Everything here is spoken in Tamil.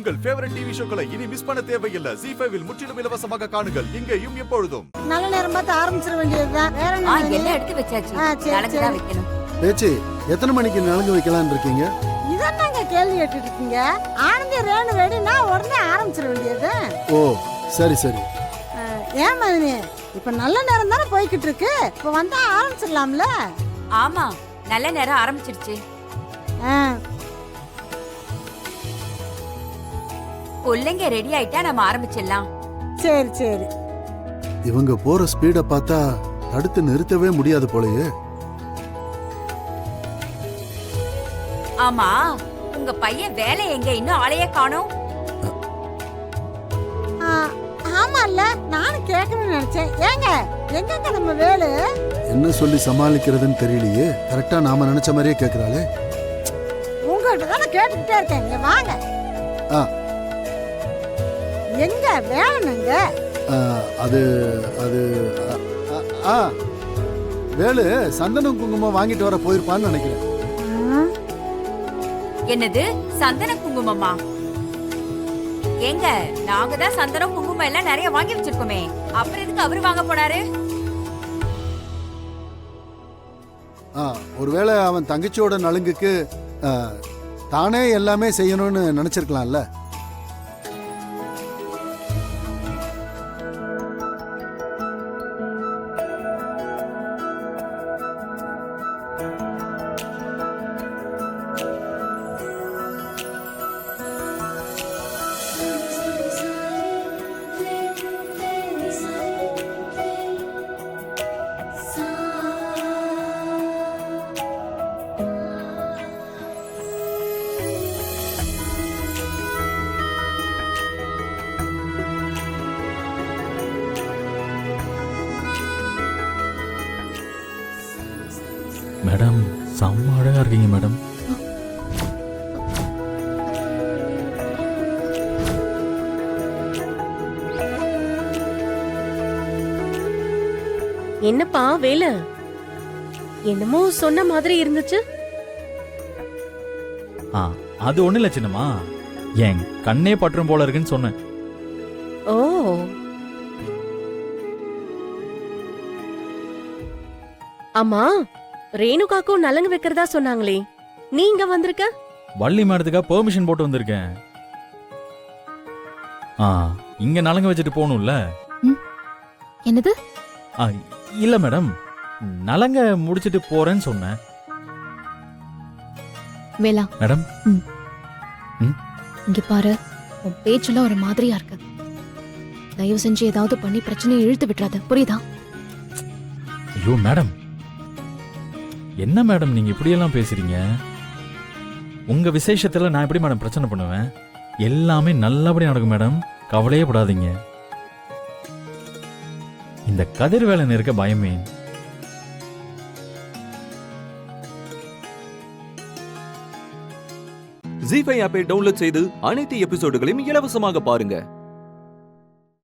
உங்கள் ஃபேவரட் டிவி ஷோக்களை இனி மிஸ் பண்ண தேவையில்லை. ZEE5 இல் முற்றிலும் இலவசமாக காணுங்கள். இங்கேயும் எப்பொழுதும். நல்ல நேரம் பார்த்து ஆரம்பிச்சிட வேண்டியதுதான். வேற எல்லாம் எடுத்து வச்சாச்சு. நலங்கு தான் வைக்கணும். பேச்சி எத்தனை மணிக்கு நலங்கு வைக்கலாம்னு இருக்கீங்க? இதென்னங்க கேள்வி கேட்டுட்டு இருக்கீங்க? ஆனந்தி ரேணு ரெடினா உடனே ஆரம்பிச்சிட வேண்டியது. ஓ சரி சரி. ஏன் மதினி, இப்ப நல்ல நேரம் தானே போய்கிட்டு இருக்கு. இப்ப வந்தா ஆரம்பிச்சிடலாம்ல? ஆமா, நல்ல நேரம் ஆரம்பிச்சிருச்சு. பிள்ளைங்க ரெடி ஆயிட்டா நம்ம ஆரம்பிச்சிடலாம். சரி சரி. இவங்க போற ஸ்பீட பார்த்தா தடுத்து நிறுத்தவே முடியாது போலயே. ஆமா, உங்க பையன் வேலை எங்க இன்னும் ஆளையே காணோம்? ஆமால்ல, நானும் கேட்கணும்னு நினைச்சேன். ஏங்க எங்க நம்ம வேலு? என்ன சொல்லி சமாளிக்கிறதுன்னு தெரியலையே. கரெக்டா நாம நினைச்ச மாதிரியே கேக்குறாளே. உங்ககிட்ட தானே கேட்டுக்கிட்டே இருக்கேன். இங்க வாங்க. எங்க வேணுங்க? அது அது வேலு சந்தனம் குங்குமம் வாங்கிட்டு வர போயிருப்பான்னு நினைக்கிறேன். என்னது சந்தன குங்குமமா? ஏங்க நாங்க தான் சந்தனம் குங்குமம் எல்லாம் நிறைய வாங்கி வச்சிருக்கோமே, அப்புறம் எதுக்கு அவரு வாங்க போனாரு? ஒருவேளை அவன் தங்கச்சியோட நலுங்குக்கு தானே எல்லாமே செய்யணும்னு நினைச்சிருக்கலாம்ல. மேடம் செம்ம அழகா இருக்கீங்க மேடம். என்னப்பா வேலு, என்னமோ சொன்ன மாதிரி இருந்துச்சு. அது ஒண்ணு இல்ல சின்னம்மா, என் கண்ணே பற்றும் போல இருக்குன்னு சொன்னேன். ஓ, ஆமா ரேணுகாக்கும் நலங்கு வைக்கிறதா சொன்னாங்களே, நீங்க வந்திருக்க? வள்ளி மேடத்துக்கா பெர்மிஷன் போட்டு வந்திருக்கேன். இங்க நலங்கு வச்சுட்டு போகணும்ல. என்னது? இல்ல மேடம், நலங்க முடிச்சிட்டு போறேன்னு சொன்னேன். வேலா மேடம், இங்க பாரு, உன் பேச்சுல ஒரு மாதிரியா இருக்கு. தயவு செஞ்சு ஏதாவது பண்ணி பிரச்சனையை இழுத்து விட்டுறாத, புரியுதா? ஐயோ மேடம், என்ன மேடம் நீங்க இப்படி எல்லாம் பேசுறீங்க? உங்க விசேஷத்துல நான் எப்படி மேடம் பிரச்சனை பண்ணுவேன்? எல்லாமே நல்லபடி நடக்கும் மேடம், கவலையே படாதீங்க. இந்த கதிர் வேலை இருக்க பயமே. ZEE5 ஆப்பை டவுன்லோட் செய்து அனைத்து எபிசோடுகளையும் இலவசமாக பாருங்க.